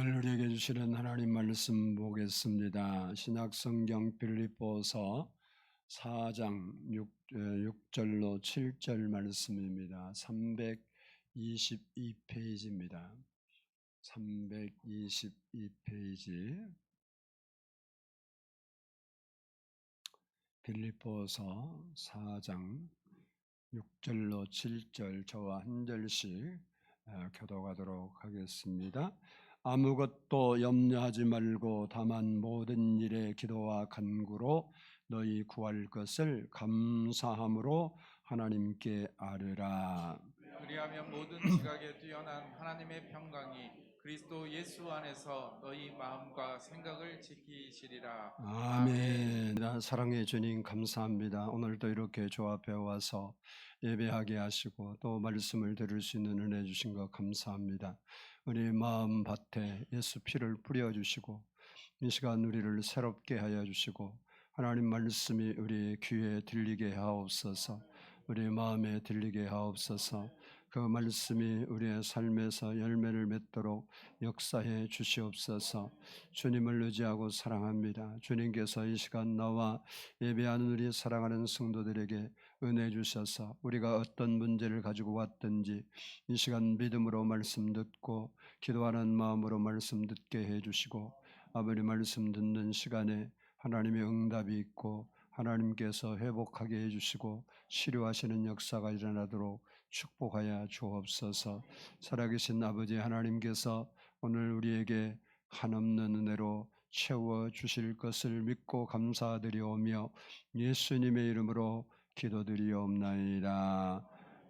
오늘 우리에게 주시는 하나님 말씀 보겠습니다. 신약성경 빌립보서 4장 6절로 7절 말씀입니다. 322페이지입니다. 322페이지 빌립보서 4장 6절로 7절 저와 한 절씩 교독하도록 하겠습니다. 아무것도 염려하지 말고 다만 모든 일에 기도와 간구로 너희 구할 것을 감사함으로 하나님께 아뢰라. 그리하면 모든 지각에 뛰어난 하나님의 평강이 그리스도 예수 안에서 너희 마음과 생각을 지키시리라. 아멘. 사랑의 주님 감사합니다. 오늘도 이렇게 주 앞에 와서 예배하게 하시고 또 말씀을 들을 수 있는 은혜 주신 것 감사합니다. 우리 마음 밭에 예수 피를 뿌려주시고 이 시간 우리를 새롭게 하여 주시고 하나님 말씀이 우리 귀에 들리게 하옵소서. 우리 마음에 들리게 하옵소서. 그 말씀이 우리의 삶에서 열매를 맺도록 역사해 주시옵소서. 주님을 의지하고 사랑합니다. 주님께서 이 시간 나와 예배하는 우리 사랑하는 성도들에게 은혜 주셔서 우리가 어떤 문제를 가지고 왔든지 이 시간 믿음으로 말씀 듣고 기도하는 마음으로 말씀 듣게 해 주시고 아버지 말씀 듣는 시간에 하나님의 응답이 있고 하나님께서 회복하게 해 주시고 치료하시는 역사가 일어나도록 축복하여 주옵소서. 살아계신 아버지 하나님께서 오늘 우리에게 한없는 은혜로 채워 주실 것을 믿고 감사드리오며 예수님의 이름으로 기도드리옵나이다.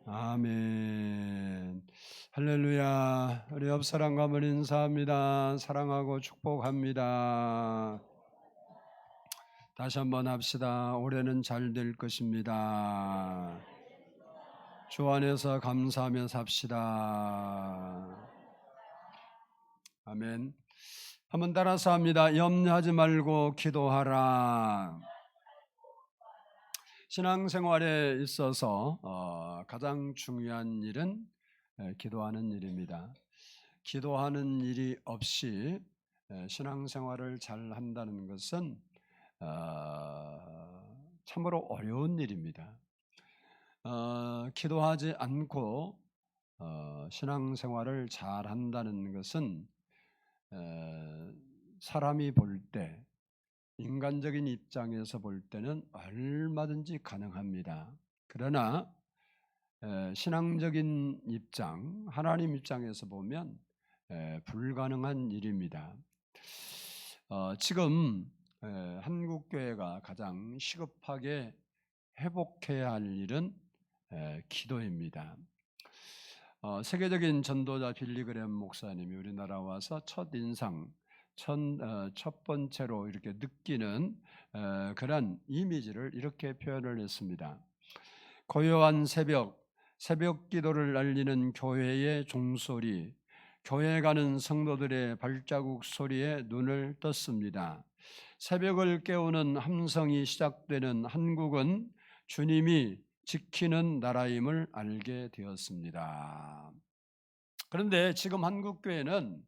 아멘. 할렐루야. 우리 옆 사람과 한번 인사합니다. 사랑하고 축복합니다. 다시 한번 합시다. 올해는 잘 될 것입니다. 주 안에서 감사하며 삽시다. 아멘. 한번 따라서 합니다. 염려하지 말고 기도하라. 신앙생활에 있어서 가장 중요한 일은 기도하는 일입니다. 기도하는 일이 없이 신앙생활을 잘 한다는 것은 참으로 어려운 일입니다. 기도하지 않고 신앙생활을 잘 한다는 것은 사람이 볼 때, 인간적인 입장에서 볼 때는 얼마든지 가능합니다. 그러나 신앙적인 입장, 하나님 입장에서 보면 불가능한 일입니다. 지금 한국교회가 가장 시급하게 회복해야 할 일은 기도입니다. 세계적인 전도자 빌리그램 목사님이 우리나라 와서 첫 번째로 이렇게 느끼는 그런 이미지를 이렇게 표현을 했습니다. 고요한 새벽 기도를 알리는 교회의 종소리, 교회 가는 성도들의 발자국 소리에 눈을 떴습니다. 새벽을 깨우는 함성이 시작되는 한국은 주님이 지키는 나라임을 알게 되었습니다. 그런데 지금 한국교회는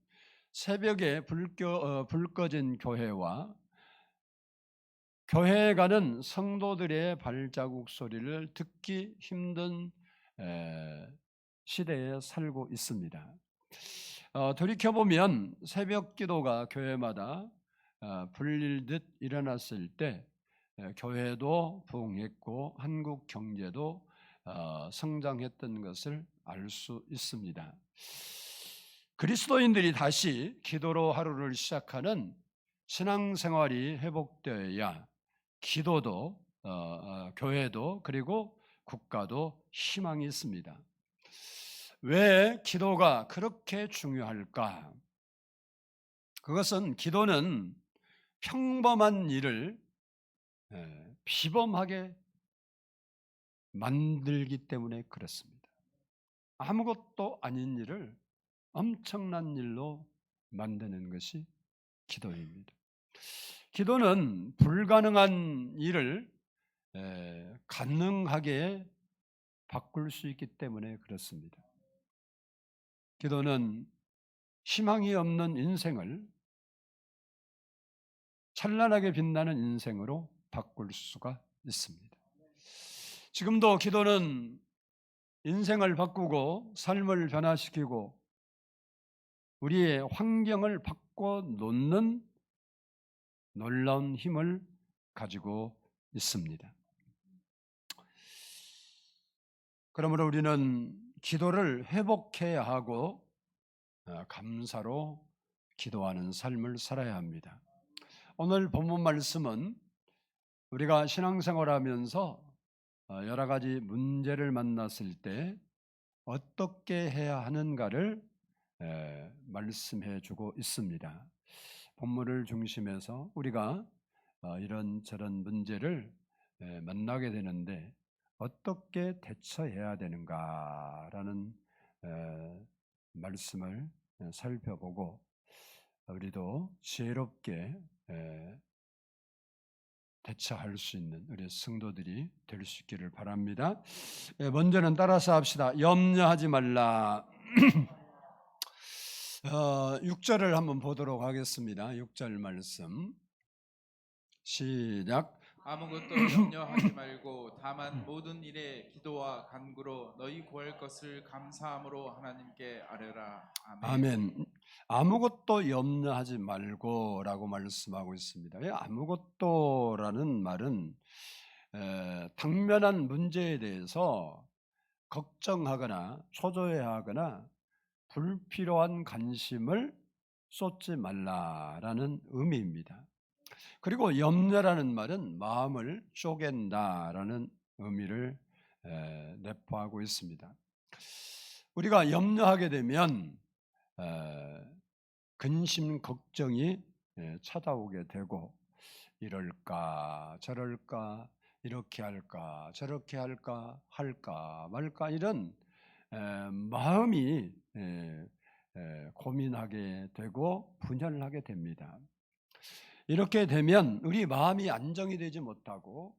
새벽에 불 꺼진 교회와 교회에 가는 성도들의 발자국 소리를 듣기 힘든 시대에 살고 있습니다. 돌이켜보면 새벽 기도가 교회마다 불릴듯 일어났을 때 교회도 부흥했고 한국 경제도 성장했던 것을 알 수 있습니다. 그리스도인들이 다시 기도로 하루를 시작하는 신앙생활이 회복되어야 기도도 교회도 그리고 국가도 희망이 있습니다. 왜 기도가 그렇게 중요할까? 그것은 기도는 평범한 일을 비범하게 만들기 때문에 그렇습니다. 아무것도 아닌 일을 엄청난 일로 만드는 것이 기도입니다. 기도는 불가능한 일을 가능하게 바꿀 수 있기 때문에 그렇습니다. 기도는 희망이 없는 인생을 찬란하게 빛나는 인생으로 바꿀 수가 있습니다. 지금도 기도는 인생을 바꾸고 삶을 변화시키고 우리의 환경을 바꿔놓는 놀라운 힘을 가지고 있습니다. 그러므로 우리는 기도를 회복해야 하고 감사로 기도하는 삶을 살아야 합니다. 오늘 본문 말씀은 우리가 신앙생활하면서 여러 가지 문제를 만났을 때 어떻게 해야 하는가를 말씀해 주고 있습니다. 본문을 중심해서 우리가 이런저런 문제를 만나게 되는데 어떻게 대처해야 되는가라는 말씀을 살펴보고 우리도 지혜롭게 대처할 수 있는 우리 성도들이 될 수 있기를 바랍니다. 먼저는 따라서 합시다. 염려하지 말라. 6절을 한번 보도록 하겠습니다. 6절 말씀 시작. 아무것도 염려하지 말고 다만 모든 일에 기도와 간구로 너희 구할 것을 감사함으로 하나님께 아뢰라. 아멘. 아멘. 아무것도 염려하지 말고라고 말씀하고 있습니다. 아무것도라는 말은 당면한 문제에 대해서 걱정하거나 초조해하거나 불필요한 관심을 쏟지 말라라는 의미입니다. 그리고 염려라는 말은 마음을 쪼갠다라는 의미를 내포하고 있습니다. 우리가 염려하게 되면 근심 걱정이 찾아오게 되고 이럴까 저럴까 이렇게 할까 저렇게 할까 말까 이런 마음이 고민하게 되고 분열하게 됩니다. 이렇게 되면 우리 마음이 안정이 되지 못하고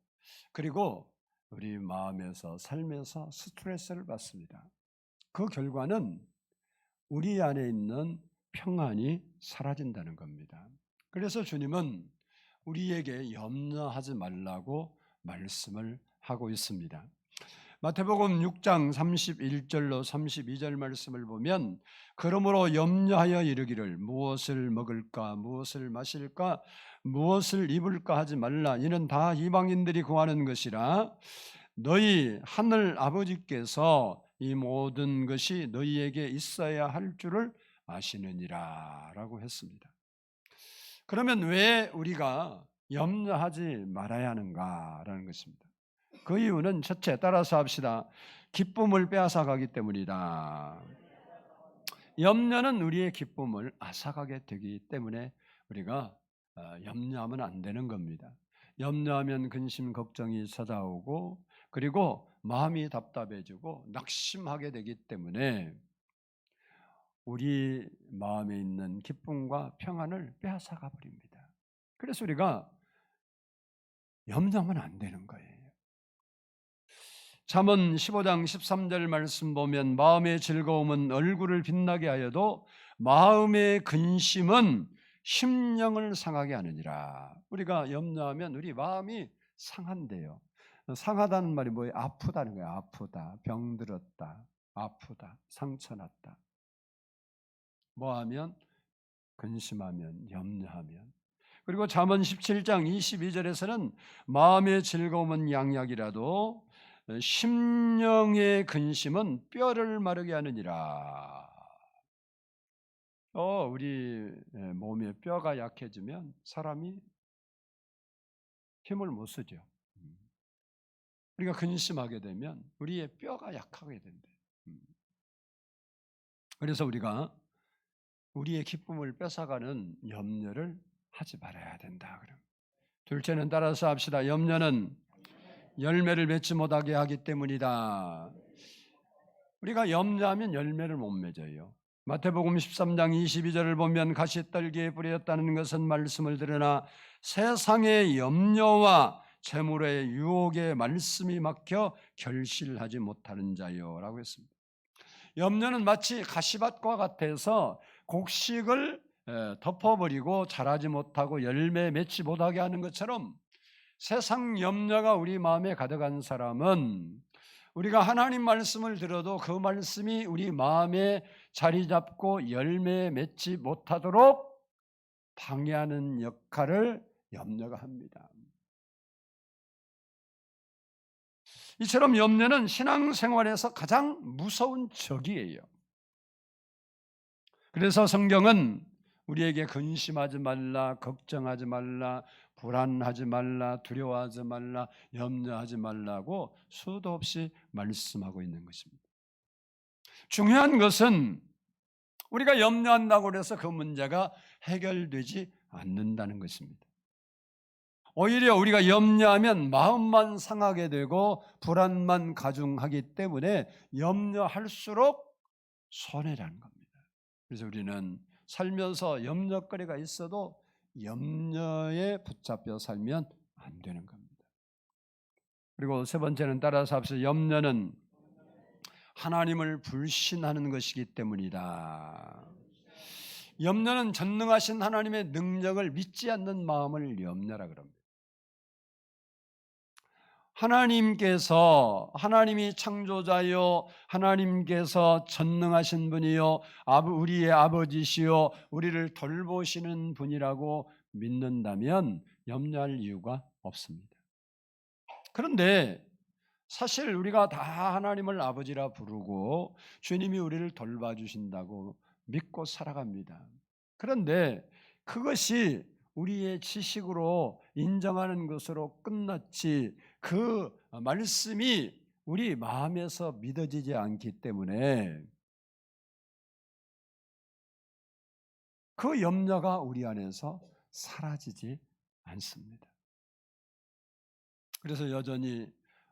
그리고 우리 마음에서 삶에서 스트레스를 받습니다. 그 결과는 우리 안에 있는 평안이 사라진다는 겁니다. 그래서 주님은 우리에게 염려하지 말라고 말씀을 하고 있습니다. 마태복음 6장 31절로 32절 말씀을 보면 그러므로 염려하여 이르기를 무엇을 먹을까 무엇을 마실까 무엇을 입을까 하지 말라. 이는 다 이방인들이 구하는 것이라 너희 하늘 아버지께서 이 모든 것이 너희에게 있어야 할 줄을 아시느니라 라고 했습니다. 그러면 왜 우리가 염려하지 말아야 하는가라는 것입니다. 그 이유는 첫째, 따라서 합시다. 기쁨을 빼앗아가기 때문이다. 염려는 우리의 기쁨을 앗아가게 되기 때문에 우리가 염려하면 안 되는 겁니다. 염려하면 근심 걱정이 찾아오고 그리고 마음이 답답해지고 낙심하게 되기 때문에 우리 마음에 있는 기쁨과 평안을 빼앗아가 버립니다. 그래서 우리가 염려하면 안 되는 거예요. 잠언 15장 13절 말씀 보면 마음의 즐거움은 얼굴을 빛나게 하여도 마음의 근심은 심령을 상하게 하느니라. 우리가 염려하면 우리 마음이 상한대요. 상하다는 말이 뭐예요? 아프다는 거예요. 아프다, 병들었다, 아프다, 상처났다. 뭐하면? 근심하면, 염려하면. 그리고 잠언 17장 22절에서는 마음의 즐거움은 양약이라도 심령의 근심은 뼈를 마르게 하느니라. 우리 몸의 뼈가 약해지면 사람이 힘을 못 쓰죠. 우리가 근심하게 되면 우리의 뼈가 약하게 된대요. 그래서 우리가 우리의 기쁨을 뺏어가는 염려를 하지 말아야 된다. 그럼 둘째는 따라서 합시다. 염려는 열매를 맺지 못하게 하기 때문이다. 우리가 염려하면 열매를 못 맺어요. 마태복음 13장 22절을 보면 가시떨기에 뿌렸다는 것은 말씀을 들으나 세상의 염려와 재물의 유혹에 말씀이 막혀 결실하지 못하는 자요 라고 했습니다. 염려는 마치 가시밭과 같아서 곡식을 덮어버리고 자라지 못하고 열매 맺지 못하게 하는 것처럼 세상 염려가 우리 마음에 가득한 사람은 우리가 하나님 말씀을 들어도 그 말씀이 우리 마음에 자리 잡고 열매 맺지 못하도록 방해하는 역할을 염려가 합니다. 이처럼 염려는 신앙생활에서 가장 무서운 적이에요. 그래서 성경은 우리에게 근심하지 말라, 걱정하지 말라, 불안하지 말라, 두려워하지 말라, 염려하지 말라고 수도 없이 말씀하고 있는 것입니다. 중요한 것은 우리가 염려한다고 해서 그 문제가 해결되지 않는다는 것입니다. 오히려 우리가 염려하면 마음만 상하게 되고 불안만 가중하기 때문에 염려할수록 손해라는 겁니다. 그래서 우리는 살면서 염려거리가 있어도 염려에 붙잡혀 살면 안 되는 겁니다. 그리고 세 번째는 따라서 앞서 염려는 하나님을 불신하는 것이기 때문이다. 염려는 전능하신 하나님의 능력을 믿지 않는 마음을 염려라 그럽니다. 하나님이 창조자요, 하나님께서 전능하신 분이요, 우리의 아버지시요, 우리를 돌보시는 분이라고 믿는다면 염려할 이유가 없습니다. 그런데 사실 우리가 다 하나님을 아버지라 부르고 주님이 우리를 돌봐주신다고 믿고 살아갑니다. 그런데 그것이 우리의 지식으로 인정하는 것으로 끝났지 그 말씀이 우리 마음에서 믿어지지 않기 때문에 그 염려가 우리 안에서 사라지지 않습니다. 그래서 여전히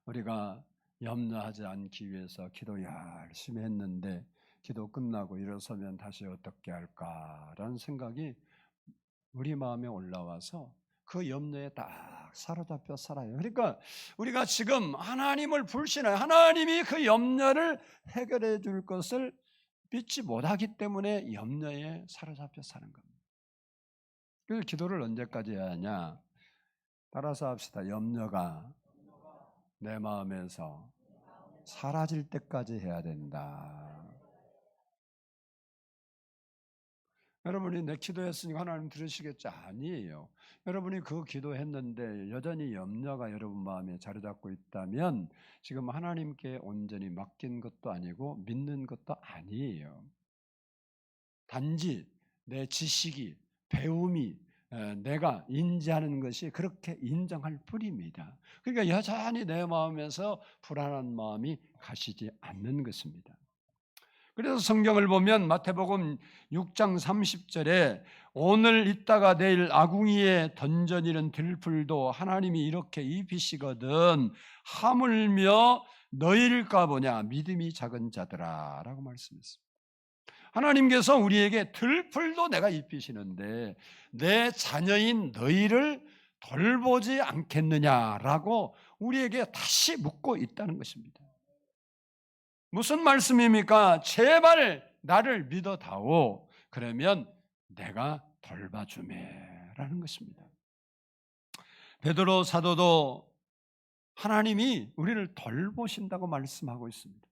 우리가 염려하지 않기 위해서 기도 열심히 했는데 기도 끝나고 일어서면 다시 어떻게 할까라는 생각이 우리 마음에 올라와서 그 염려에 딱 사로잡혀 살아요. 그러니까 우리가 지금 하나님을 불신해요. 하나님이 그 염려를 해결해 줄 것을 믿지 못하기 때문에 염려에 사로잡혀 사는 겁니다. 그래서 기도를 언제까지 해야 하냐? 따라서 합시다. 염려가 내 마음에서 사라질 때까지 해야 된다. 여러분이 내 기도했으니까 하나님 들으시겠지? 아니에요. 여러분이 그 기도했는데 여전히 염려가 여러분 마음에 자리 잡고 있다면 지금 하나님께 온전히 맡긴 것도 아니고 믿는 것도 아니에요. 단지 내 지식이, 배움이, 내가 인지하는 것이 그렇게 인정할 뿐입니다. 그러니까 여전히 내 마음에서 불안한 마음이 가시지 않는 것입니다. 그래서 성경을 보면 마태복음 6장 30절에 오늘 있다가 내일 아궁이에 던져지는 들풀도 하나님이 이렇게 입히시거든 하물며 너희일까 보냐 믿음이 작은 자들아 라고 말씀했습니다. 하나님께서 우리에게 들풀도 내가 입히시는데 내 자녀인 너희를 돌보지 않겠느냐라고 우리에게 다시 묻고 있다는 것입니다. 무슨 말씀입니까? 제발 나를 믿어다오. 그러면 내가 돌봐주매라는 것입니다. 베드로 사도도 하나님이 우리를 돌보신다고 말씀하고 있습니다.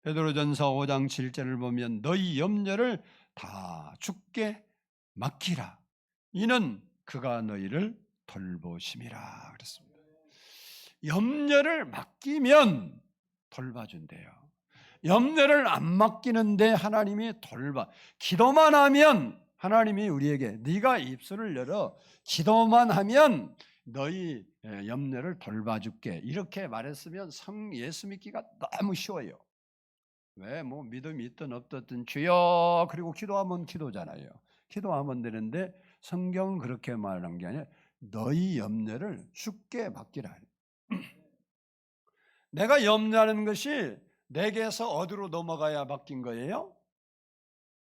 베드로전서 5장 7절을 보면 너희 염려를 다 주께 맡기라. 이는 그가 너희를 돌보심이라 그랬습니다. 염려를 맡기면 돌봐준대요. 염려를 안 맡기는데 하나님이 기도만 하면 하나님이 우리에게 네가 입술을 열어 기도만 하면 너희 염려를 돌봐줄게 이렇게 말했으면 예수 믿기가 너무 쉬워요. 왜? 믿음이 있든 없든 주여 그리고 기도하면 기도잖아요. 기도하면 되는데 성경은 그렇게 말한 게 아니라 너희 염려를 주께 맡기라. 내가 염려하는 것이 내게서 어디로 넘어가야 맡긴 거예요?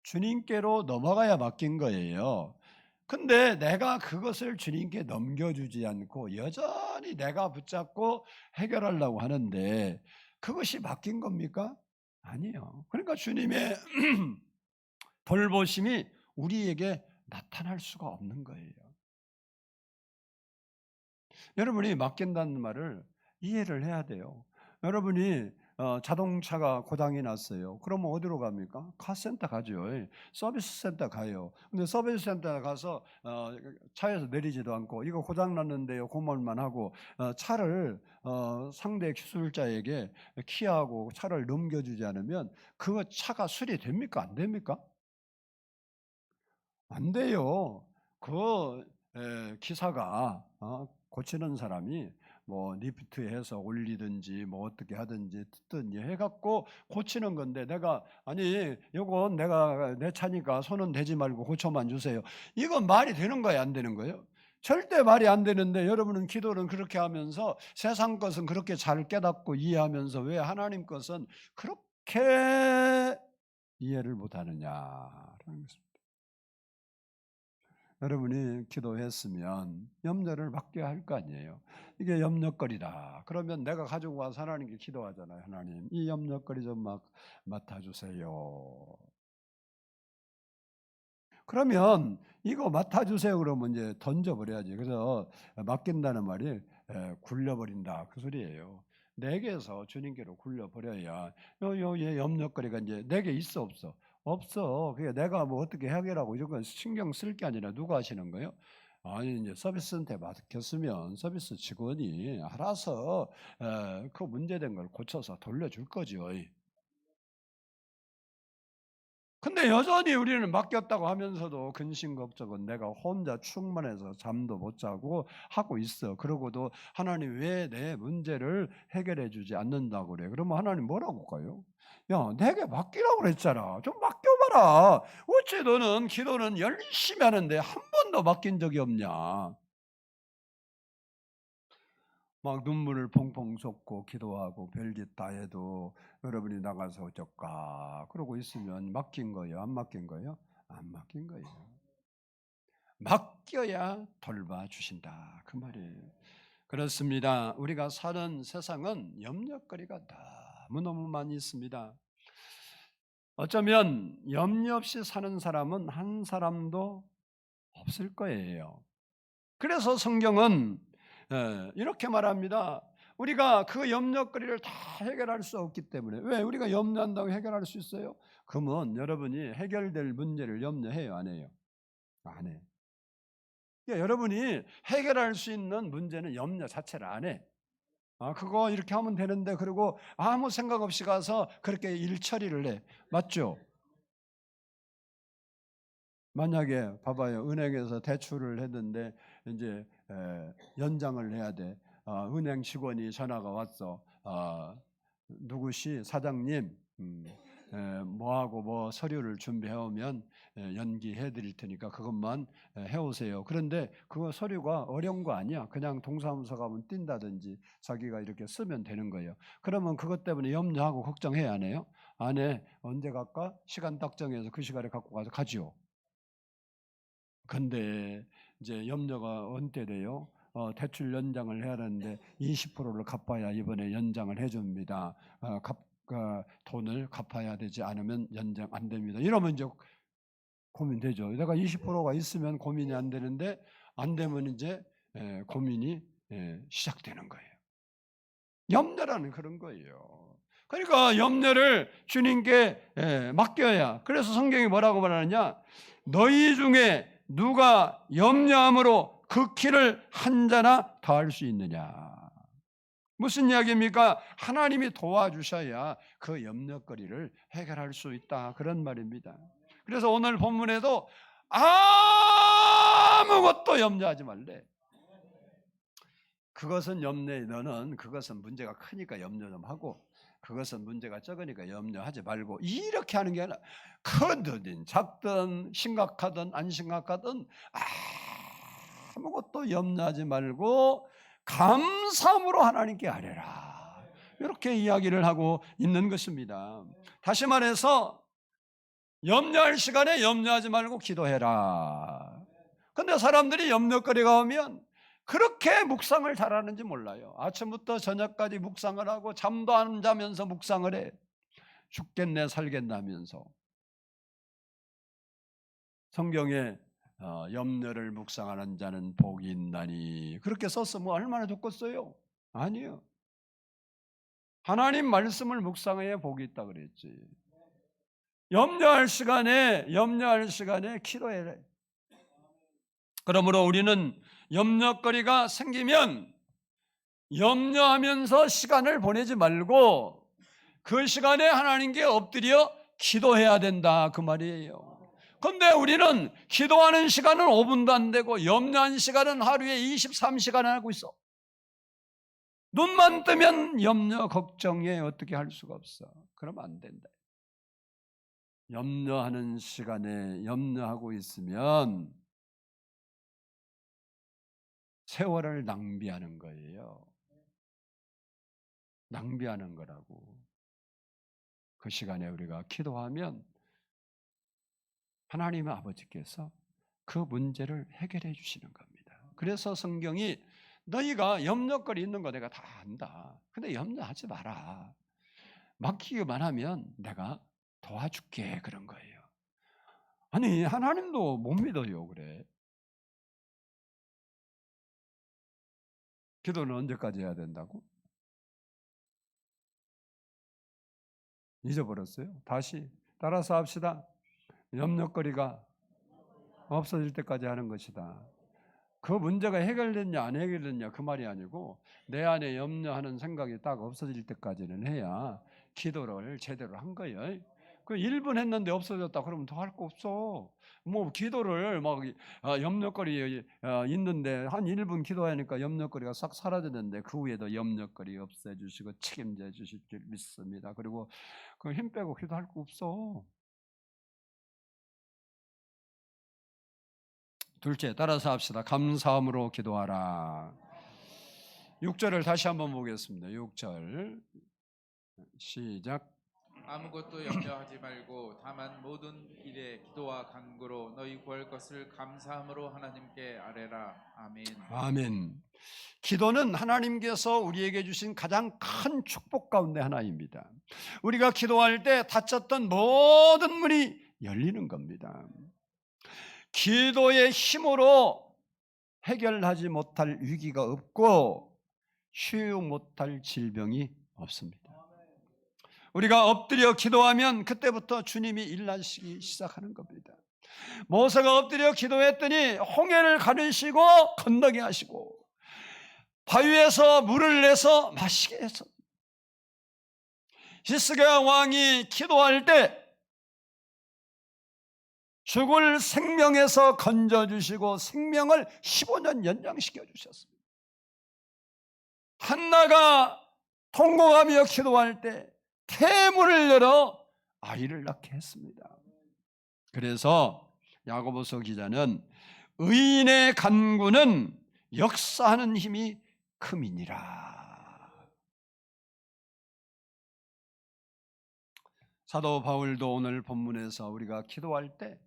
주님께로 넘어가야 맡긴 거예요. 근데 내가 그것을 주님께 넘겨주지 않고 여전히 내가 붙잡고 해결하려고 하는데 그것이 맡긴 겁니까? 아니요. 그러니까 주님의 돌보심이 우리에게 나타날 수가 없는 거예요. 여러분이 맡긴다는 말을 이해를 해야 돼요. 여러분이 자동차가 고장이 났어요. 그러면 어디로 갑니까? 카센터 가죠. 서비스 센터 가요. 근데 서비스 센터 가서 차에서 내리지도 않고 이거 고장 났는데요. 그 말만 하고 차를 상대 기술자에게 키하고 차를 넘겨주지 않으면 그 차가 수리됩니까? 안 됩니까? 안 돼요. 그 기사가 고치는 사람이 뭐 리프트해서 올리든지 뭐 어떻게 하든지 듣든지 해갖고 고치는 건데, 내가 아니 요건 내가 내 차니까 손은 대지 말고 고쳐만 주세요. 이건 말이 되는 거예요, 안 되는 거예요? 절대 말이 안 되는데 여러분은 기도는 그렇게 하면서 세상 것은 그렇게 잘 깨닫고 이해하면서 왜 하나님 것은 그렇게 이해를 못하느냐라는 것입니다. 여러분이 기도했으면 염려를 맡게 할 거 아니에요. 이게 염려거리다. 그러면 내가 가지고 와서 하나님께 기도하잖아요. 하나님, 이 염려거리 좀 맡아주세요. 그러면 이거 맡아주세요. 그러면 이제 던져버려야지. 그래서 맡긴다는 말이 굴려버린다, 그 소리예요. 내게서 주님께로 굴려버려야 요 염려거리가 이제 내게 있어, 없어? 없어. 그게 내가 뭐 어떻게 해결하고 이런 건 신경 쓸 게 아니라 누가 하시는 거예요? 아니 이제 서비스한테 맡겼으면 서비스 직원이 알아서 그 문제된 걸 고쳐서 돌려줄 거죠. 근데 여전히 우리는 맡겼다고 하면서도 근심 걱정은 내가 혼자 충만해서 잠도 못 자고 하고 있어. 그러고도 하나님 왜 내 문제를 해결해 주지 않는다고 그래? 그러면 하나님 뭐라고 할까요? 야, 내게 맡기라고 그랬잖아. 좀 맡겨봐라. 어째 너는 기도는 열심히 하는데 한 번도 맡긴 적이 없냐? 막 눈물을 펑펑 쏟고 기도하고 별짓 다 해도 여러분이 나가서 어쩔까 그러고 있으면 맡긴 거예요? 안 맡긴 거예요? 안 맡긴 거예요. 맡겨야 돌봐주신다, 그 말이에요. 그렇습니다. 우리가 사는 세상은 염려거리가 너무너무 많이 있습니다. 어쩌면 염려 없이 사는 사람은 한 사람도 없을 거예요. 그래서 성경은 이렇게 말합니다. 우리가 그 염려거리를 다 해결할 수 없기 때문에. 왜? 우리가 염려한다고 해결할 수 있어요? 그러면 여러분이 해결될 문제를 염려해요, 안 해요? 안 해. 그러니까 여러분이 해결할 수 있는 문제는 염려 자체를 안 해. 그거 이렇게 하면 되는데, 그리고 아무 생각 없이 가서 그렇게 일 처리를 해. 맞죠? 만약에 봐봐요. 은행에서 대출을 했는데 이제 연장을 해야 돼. 은행 직원이 전화가 왔어. 누구시 사장님, 뭐하고 뭐 서류를 준비해 오면 연기해 드릴 테니까 그것만 해오세요. 그런데 그거 서류가 어려운 거 아니야. 그냥 동사무소 가면 띈다든지 자기가 이렇게 쓰면 되는 거예요. 그러면 그것 때문에 염려하고 걱정해야 안 해요? 안 해. 언제 갈까? 시간 딱 정해서 그 시간에 갖고 가서 가지요. 근데 이제 염려가 언제 돼요? 대출 연장을 해야 하는데 20%를 갚아야 이번에 연장을 해줍니다. 돈을 갚아야 되지 않으면 연장 안 됩니다. 이러면 이제 고민되죠. 내가 20%가 있으면 고민이 안 되는데 안 되면 이제 고민이 시작되는 거예요. 염려라는 그런 거예요. 그러니까 염려를 주님께 맡겨야. 그래서 성경이 뭐라고 말하느냐? 너희 중에 누가 염려함으로 그 키를 한 자나 더할 수 있느냐? 무슨 이야기입니까? 하나님이 도와주셔야 그 염려거리를 해결할 수 있다, 그런 말입니다. 그래서 오늘 본문에도 아무것도 염려하지 말래. 그것은 염려해. 너는 그것은 문제가 크니까 염려 좀 하고, 그것은 문제가 적으니까 염려하지 말고, 이렇게 하는 게 아니라 크든 작든 심각하든 안 심각하든 아무것도 염려하지 말고 감사함으로 하나님께 아뢰라, 이렇게 이야기를 하고 있는 것입니다. 다시 말해서 염려할 시간에 염려하지 말고 기도해라. 근데 사람들이 염려거리가 오면 그렇게 묵상을 잘하는지 몰라요. 아침부터 저녁까지 묵상을 하고 잠도 안 자면서 묵상을 해. 죽겠네 살겠나면서. 성경에 염려를 묵상하는 자는 복이 있나니 그렇게 썼으면 얼마나 좋겠어요? 아니요. 하나님 말씀을 묵상해야 복이 있다 그랬지. 염려할 시간에 기도해야 돼. 그러므로 우리는 염려거리가 생기면 염려하면서 시간을 보내지 말고 그 시간에 하나님께 엎드려 기도해야 된다 그 말이에요. 그런데 우리는 기도하는 시간은 5분도 안 되고 염려한 시간은 하루에 23시간 하고 있어. 눈만 뜨면 염려, 걱정에 어떻게 할 수가 없어. 그러면 안 된다. 염려하는 시간에 염려하고 있으면 세월을 낭비하는 거예요. 낭비하는 거라고. 그 시간에 우리가 기도하면 하나님 아버지께서 그 문제를 해결해 주시는 겁니다. 그래서 성경이 너희가 염려거리 있는 거 내가 다 안다. 근데 염려하지 마라. 맡기기만 하면 내가 도와줄게 그런 거예요. 아니 하나님도 못 믿어요 그래. 기도는 언제까지 해야 된다고? 잊어버렸어요? 다시 따라서 합시다. 염려거리가 없어질 때까지 하는 것이다. 그 문제가 해결됐냐 안 해결됐냐 그 말이 아니고 내 안에 염려하는 생각이 딱 없어질 때까지는 해야 기도를 제대로 한 거예요. 그 1분 했는데 없어졌다 그러면 더 할 거 없어. 뭐 기도를 막 염려거리 있는데 한 1분 기도하니까 염려거리가 싹 사라졌는데 그 후에도 염려거리 없애주시고 책임져 주실 줄 믿습니다. 그리고 그 힘 빼고 기도할 거 없어. 둘째, 따라서 합시다. 감사함으로 기도하라. 6절을 다시 한번 보겠습니다. 6절 시작. 아무것도 염려하지 말고 다만 모든 일에 기도와 간구로 너희 구할 것을 감사함으로 하나님께 아뢰라. 아멘. 아멘. 기도는 하나님께서 우리에게 주신 가장 큰 축복 가운데 하나입니다. 우리가 기도할 때 닫혔던 모든 문이 열리는 겁니다. 기도의 힘으로 해결하지 못할 위기가 없고 치유 못할 질병이 없습니다. 우리가 엎드려 기도하면 그때부터 주님이 일하시기 시작하는 겁니다. 모세가 엎드려 기도했더니 홍해를 가르시고 건너게 하시고 바위에서 물을 내서 마시게 했습니다. 히스기야 왕이 기도할 때 죽을 생명에서 건져주시고 생명을 15년 연장시켜 주셨습니다. 한나가 통곡하며 기도할 때 태문을 열어 아이를 낳게 했습니다. 그래서 야고보서 기자는 의인의 간구는 역사하는 힘이 큼이니라. 사도 바울도 오늘 본문에서 우리가 기도할 때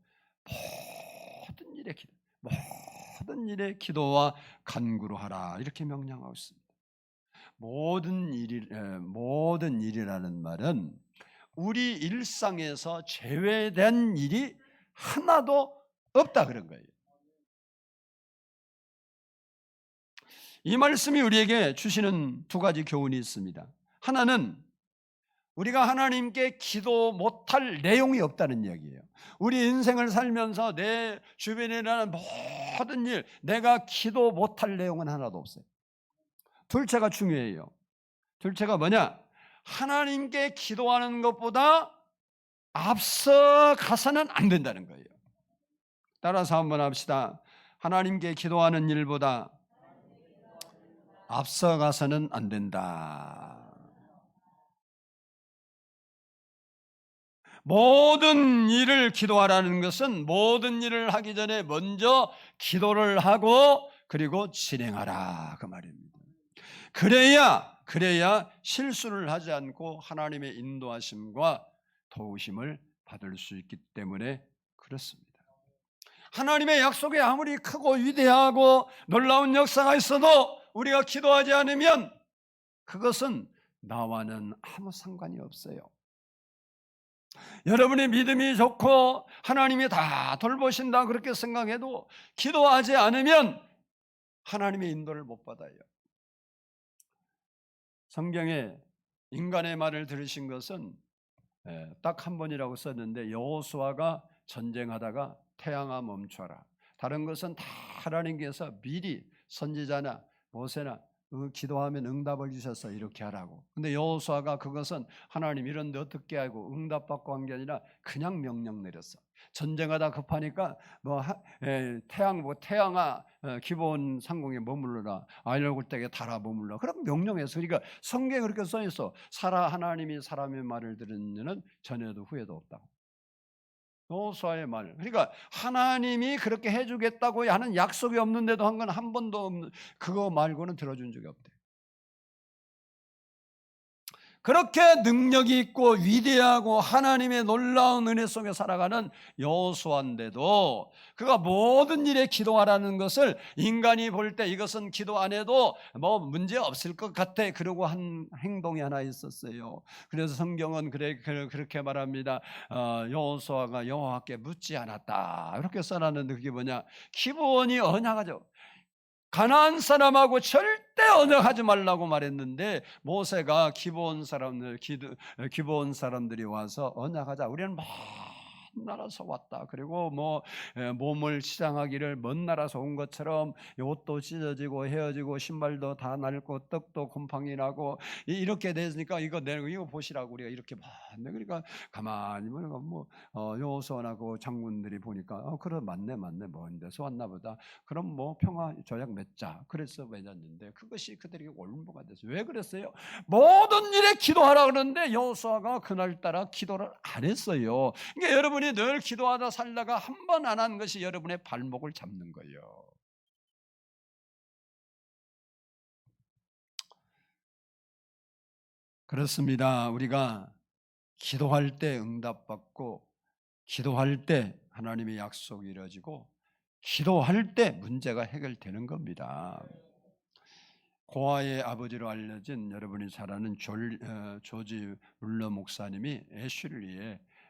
모든 일에 기도와 간구로 하라 이렇게 명령하고 있습니다. 모든 일이라는 말은 우리 일상에서 제외된 일이 하나도 없다 그런 거예요. 이 말씀이 우리에게 주시는 두 가지 교훈이 있습니다. 하나는 우리가 하나님께 기도 못할 내용이 없다는 이야기예요. 우리 인생을 살면서 내 주변에 일어나는 모든 일, 내가 기도 못할 내용은 하나도 없어요. 둘째가 중요해요. 둘째가 뭐냐? 하나님께 기도하는 것보다 앞서 가서는 안 된다는 거예요. 따라서 한번 합시다. 하나님께 기도하는 일보다 앞서 가서는 안 된다. 모든 일을 기도하라는 것은 모든 일을 하기 전에 먼저 기도를 하고 그리고 진행하라 그 말입니다. 그래야 실수를 하지 않고 하나님의 인도하심과 도우심을 받을 수 있기 때문에 그렇습니다. 하나님의 약속이 아무리 크고 위대하고 놀라운 역사가 있어도 우리가 기도하지 않으면 그것은 나와는 아무 상관이 없어요. 여러분의 믿음이 좋고 하나님이 다 돌보신다 그렇게 생각해도 기도하지 않으면 하나님의 인도를 못 받아요. 성경에 인간의 말을 들으신 것은 딱 한 번이라고 썼는데, 여호수아가 전쟁하다가 태양아 멈춰라. 다른 것은 다 하나님께서 미리 선지자나 모세나 기도하면 응답을 주셔서 이렇게 하라고. 근데 여호수아가 그것은 하나님 이런데 어떻게 하고 응답받고 한 게 아니라 그냥 명령 내렸어. 전쟁하다 급하니까 태양아 기본 상공에 머물러라, 아이월굴대에 달아 머물러, 그런 명령해서. 그러니까 성경에 그렇게 써 있어. 하나님이 사람의 말을 들으면 전에도 후회도 없다고. 여호수아의 말. 그러니까 하나님이 그렇게 해주겠다고 하는 약속이 없는데도 한 건 한 번도 없는, 그거 말고는 들어준 적이 없대. 그렇게 능력이 있고 위대하고 하나님의 놀라운 은혜 속에 살아가는 여호수아인데도 그가 모든 일에 기도하라는 것을 인간이 볼 때 이것은 기도 안 해도 뭐 문제 없을 것 같아, 그러고 한 행동이 하나 있었어요. 그래서 성경은 그렇게 말합니다. 여호수아가 여호와께 묻지 않았다 이렇게 써놨는데, 그게 뭐냐, 기본이 언약하죠. 가나안 사람하고 절대 언약하지 말라고 말했는데 모세가 기브온 사람들이 와서 언약하자, 우리는 먼 나라에서 왔다, 그리고 몸을 치장하기를 먼 나라에서 온 것처럼 옷도 찢어지고 헤어지고 신발도 다 낡고 떡도 곰팡이 나고 이렇게 됐으니까 이거 보시라고 우리가 이렇게 봤네. 그러니까 가만히 보니까 여호수아나 그 장군들이 보니까 그래 맞네 먼 데서 왔나 보다, 그럼 평화 조약 맺자, 그래서 맺었는데 그것이 그들에게 올무가 됐어요. 왜 그랬어요? 모든 일에 기도하라 그러는데 여호수아가 그날따라 기도를 안 했어요. 그러니까 여러분이 늘 기도하다 살다가 한 번 안 한 것이 여러분의 발목을 잡는 거예요. 그렇습니다. 우리가 기도할 때 응답받고, 기도할 때 하나님의 약속이 이루어지고, 기도할 때 문제가 해결되는 겁니다. 고아의 아버지로 알려진 여러분이 잘 아는 조지 물러 목사님이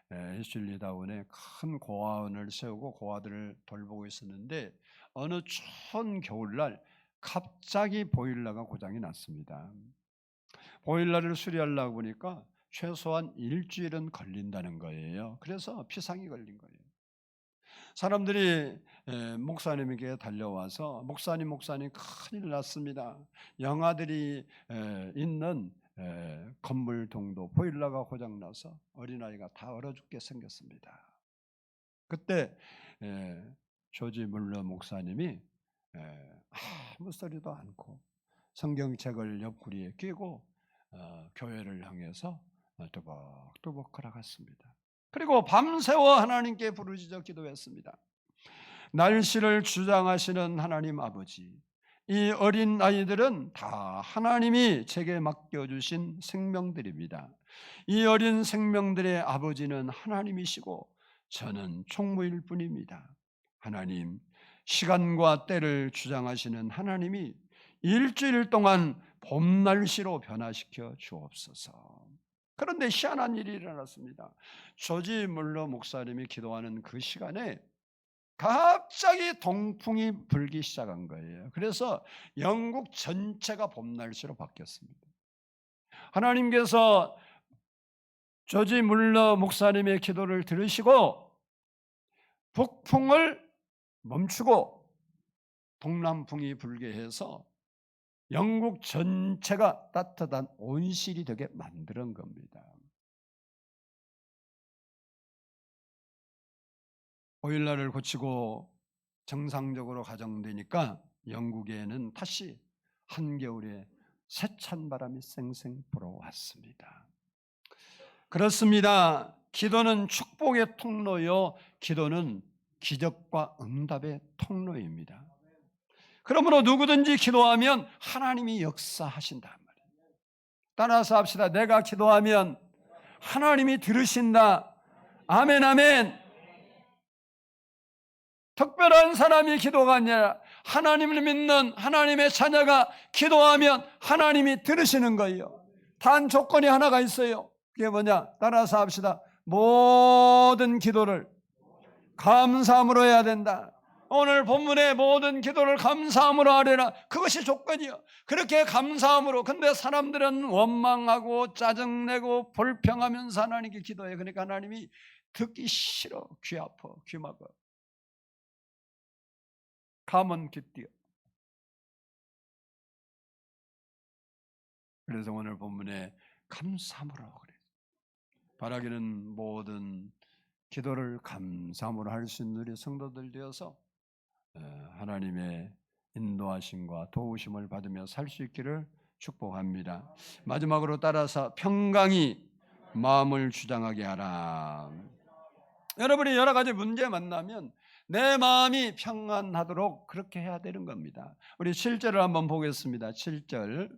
애슐리다운에 큰 고아원을 세우고 고아들을 돌보고 있었는데, 어느 추운 겨울날 갑자기 보일러가 고장이 났습니다. 보일러를 수리하려고 보니까 최소한 일주일은 걸린다는 거예요. 그래서 피상이 걸린 거예요. 사람들이 목사님에게 달려와서 목사님 큰일 났습니다. 영아들이 있는 건물동도 보일러가 고장나서 어린아이가 다 얼어 죽게 생겼습니다. 그때 조지 물러 목사님이 아무 소리도 않고 성경책을 옆구리에 끼고 교회를 향해서 또박또박 걸어갔습니다. 그리고 밤새워 하나님께 부르짖어 기도했습니다. 날씨를 주장하시는 하나님 아버지, 이 어린 아이들은 다 하나님이 제게 맡겨주신 생명들입니다. 이 어린 생명들의 아버지는 하나님이시고 저는 총무일 뿐입니다. 하나님, 시간과 때를 주장하시는 하나님이 일주일 동안 봄 날씨로 변화시켜 주옵소서. 그런데 희한한 일이 일어났습니다. 조지 물러 목사님이 기도하는 그 시간에 갑자기 동풍이 불기 시작한 거예요. 그래서 영국 전체가 봄 날씨로 바뀌었습니다. 하나님께서 조지 물러 목사님의 기도를 들으시고 북풍을 멈추고 동남풍이 불게 해서 영국 전체가 따뜻한 온실이 되게 만드는 겁니다. 보일러를 고치고 정상적으로 가동되니까 영국에는 다시 한겨울에 세찬 바람이 쌩쌩 불어왔습니다. 그렇습니다. 기도는 축복의 통로요, 기도는 기적과 응답의 통로입니다. 그러므로 누구든지 기도하면 하나님이 역사하신단 말이에요. 따라서 합시다. 내가 기도하면 하나님이 들으신다. 아멘, 아멘. 특별한 사람이 기도가 아니라 하나님을 믿는 하나님의 자녀가 기도하면 하나님이 들으시는 거예요. 단 조건이 하나가 있어요. 그게 뭐냐? 따라서 합시다. 모든 기도를 감사함으로 해야 된다. 오늘 본문의 모든 기도를 감사함으로 하려라. 그것이 조건이요. 그렇게 감사함으로. 근데 사람들은 원망하고 짜증내고 불평하면서 하나님께 기도해. 그러니까 하나님이 듣기 싫어. 귀 아파, 귀 막아. 감은 귀띠어. 그래서 오늘 본문에 감사함으로 그래. 바라기는 모든 기도를 감사함으로 할 수 있는 우리 성도들 되어서 하나님의 인도하심과 도우심을 받으며 살 수 있기를 축복합니다. 마지막으로 따라서 평강이 마음을 주장하게 하라. 여러분이 여러 가지 문제 만나면 내 마음이 평안하도록 그렇게 해야 되는 겁니다. 우리 7절을 한번 보겠습니다. 7절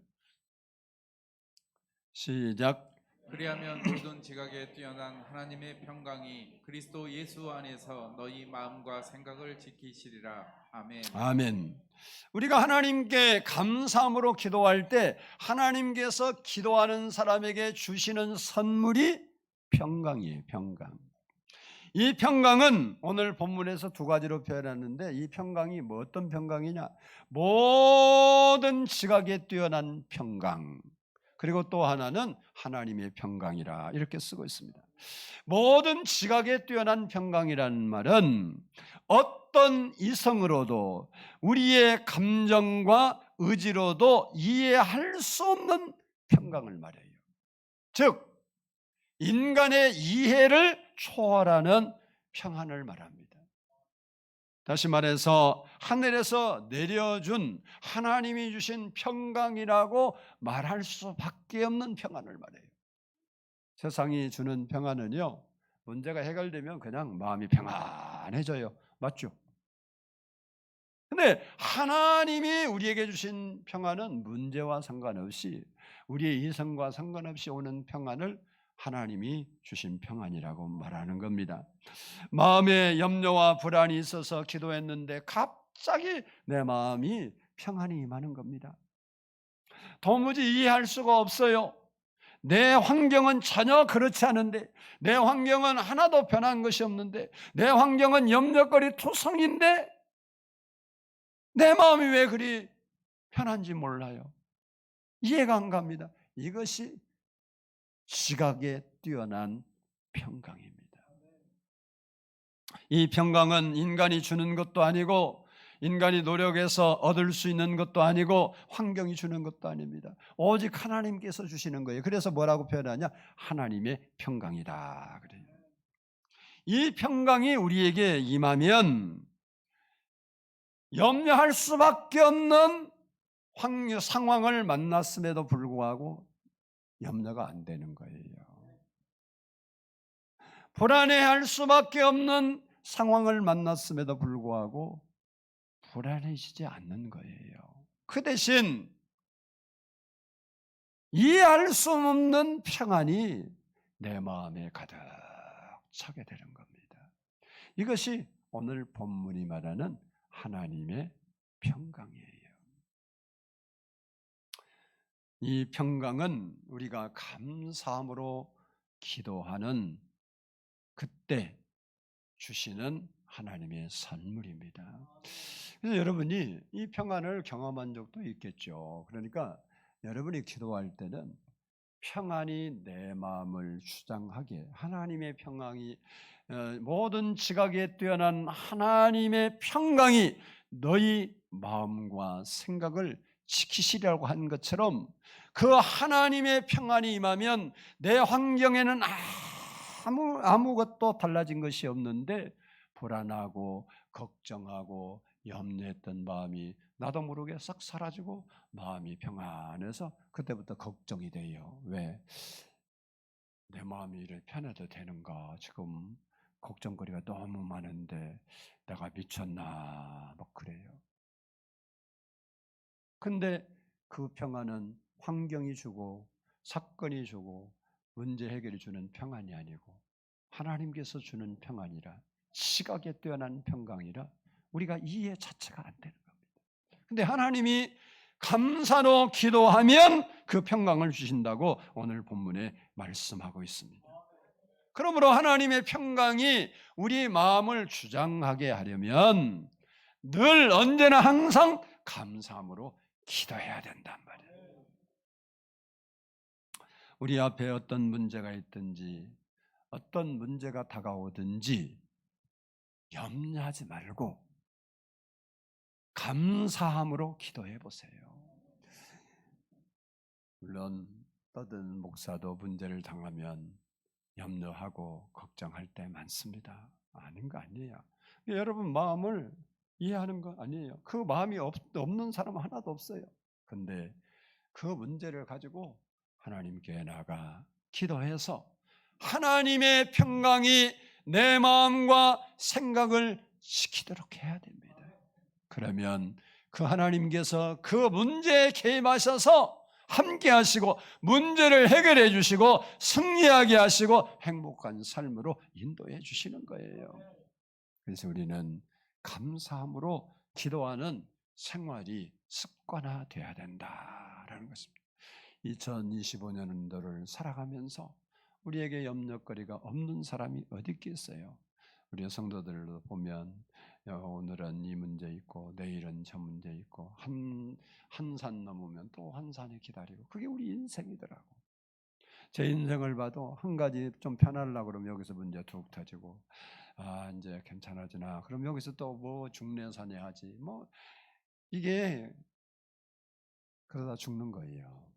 시작. 그리하면 모든 지각에 뛰어난 하나님의 평강이 그리스도 예수 안에서 너희 마음과 생각을 지키시리라. 아멘. 아멘. 우리가 하나님께 감사함으로 기도할 때 하나님께서 기도하는 사람에게 주시는 선물이 평강이에요. 평강. 이 평강은 오늘 본문에서 두 가지로 표현하는데 이 평강이 뭐 어떤 평강이냐? 모든 지각에 뛰어난 평강. 그리고 또 하나는 하나님의 평강이라 이렇게 쓰고 있습니다. 모든 지각에 뛰어난 평강이라는 말은 어떤 이성으로도 우리의 감정과 의지로도 이해할 수 없는 평강을 말해요. 즉 인간의 이해를 초월하는 평안을 말합니다. 다시 말해서 하늘에서 내려준 하나님이 주신 평강이라고 말할 수밖에 없는 평안을 말해요. 세상이 주는 평안은요, 문제가 해결되면 그냥 마음이 평안해져요. 맞죠? 근데 하나님이 우리에게 주신 평안은 문제와 상관없이 우리의 이성과 상관없이 오는 평안을 하나님이 주신 평안이라고 말하는 겁니다. 마음에 염려와 불안이 있어서 기도했는데 갑자기 내 마음이 평안이 임하는 겁니다. 도무지 이해할 수가 없어요. 내 환경은 전혀 그렇지 않은데, 내 환경은 하나도 변한 것이 없는데, 내 환경은 염려거리 투성인데 내 마음이 왜 그리 편한지 몰라요. 이해가 안 갑니다. 이것이 지각에 뛰어난 평강입니다. 이 평강은 인간이 주는 것도 아니고 인간이 노력해서 얻을 수 있는 것도 아니고 환경이 주는 것도 아닙니다. 오직 하나님께서 주시는 거예요. 그래서 뭐라고 표현하냐? 하나님의 평강이다 그래요. 이 평강이 우리에게 임하면 염려할 수밖에 없는 상황을 만났음에도 불구하고 염려가 안 되는 거예요. 불안해할 수밖에 없는 상황을 만났음에도 불구하고 불안해지지 않는 거예요. 그 대신 이해할 수 없는 평안이 내 마음에 가득 차게 되는 겁니다. 이것이 오늘 본문이 말하는 하나님의 평강이에요. 이 평강은 우리가 감사함으로 기도하는 그때 주시는 하나님의 선물입니다. 그래서 여러분이 이 평안을 경험한 적도 있겠죠. 그러니까 여러분이 기도할 때는 평안이 내 마음을 주장하게, 하나님의 평강이 모든 지각에 뛰어난 하나님의 평강이 너희 마음과 생각을 지키시려고 한 것처럼 그 하나님의 평안이 임하면 내 환경에는 아무것도 달라진 것이 없는데 불안하고 걱정하고 염려했던 마음이 나도 모르게 싹 사라지고 마음이 평안해서 그때부터 걱정이 돼요. 왜? 내 마음이 이렇게 편해도 되는가? 지금 걱정거리가 너무 많은데 내가 미쳤나? 막 그래요. 근데 그 평안은 환경이 주고 사건이 주고 문제 해결이 주는 평안이 아니고 하나님께서 주는 평안이라, 시각에 뛰어난 평강이라 우리가 이해 자체가 안 되는 겁니다. 근데 하나님이 감사로 기도하면 그 평강을 주신다고 오늘 본문에 말씀하고 있습니다. 그러므로 하나님의 평강이 우리 마음을 주장하게 하려면 늘 언제나 항상 감사함으로 기도해야 된단 말이에요. 우리 앞에 어떤 문제가 있든지 어떤 문제가 다가오든지 염려하지 말고 감사함으로 기도해 보세요. 물론 떠든 목사도 문제를 당하면 염려하고 걱정할 때 많습니다. 아닌 거 아니에요. 여러분 마음을 이해하는 거 아니에요. 그 마음이 없는 사람은 하나도 없어요. 근데 그 문제를 가지고 하나님께 나가 기도해서 하나님의 평강이 내 마음과 생각을 지키도록 해야 됩니다. 그러면 그 하나님께서 그 문제에 개입하셔서 함께 하시고 문제를 해결해 주시고 승리하게 하시고 행복한 삶으로 인도해 주시는 거예요. 그래서 우리는 감사함으로 기도하는 생활이 습관화돼야 된다라는 것입니다. 2025년도를 살아가면서 우리에게 염려거리가 없는 사람이 어디 있겠어요? 우리 성도들로 보면 오늘은 이 문제 있고 내일은 저 문제 있고 한 산 넘으면 또 한 산이 기다리고 그게 우리 인생이더라고. 제 인생을 봐도 한 가지 좀 편하려고 그러면 여기서 문제 툭 터지고 이제 괜찮아지나 그럼 여기서 또 뭐 중내산에 하지 뭐 이게 그러다 죽는 거예요.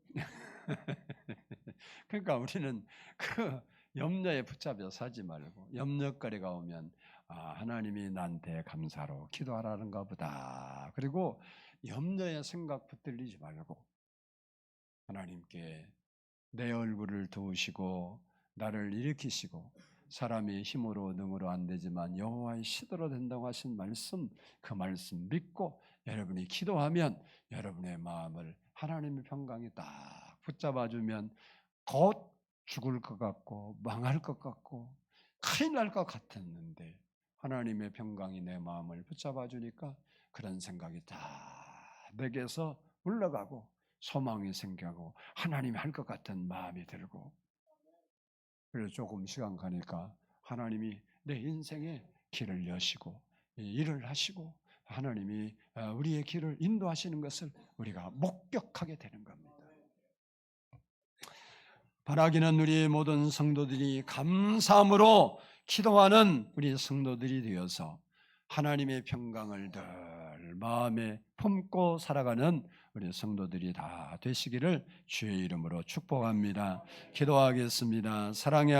그러니까 우리는 그 염려에 붙잡혀 사지 말고 염려거리가 오면 하나님이 나한테 감사로 기도하라는가 보다. 그리고 염려의 생각 붙들리지 말고 하나님께 내 얼굴을 도우시고 나를 일으키시고 사람의 힘으로 능으로 안 되지만 여호와의 시도로 된다고 하신 말씀, 그 말씀 믿고 여러분이 기도하면 여러분의 마음을 하나님의 평강이 딱 붙잡아주면 곧 죽을 것 같고 망할 것 같고 큰일 날 것 같았는데 하나님의 평강이 내 마음을 붙잡아주니까 그런 생각이 다 내게서 물러가고 소망이 생기고 하나님이 할 것 같은 마음이 들고 그래서 조금 시간 가니까 하나님이 내 인생의 길을 여시고 일을 하시고 하나님이 우리의 길을 인도하시는 것을 우리가 목격하게 되는 겁니다. 바라기는 우리 모든 성도들이 감사함으로 기도하는 우리 성도들이 되어서 하나님의 평강을 늘 마음에 품고 살아가는 우리 성도들이 다 되시기를 주의 이름으로 축복합니다. 기도하겠습니다. 사랑의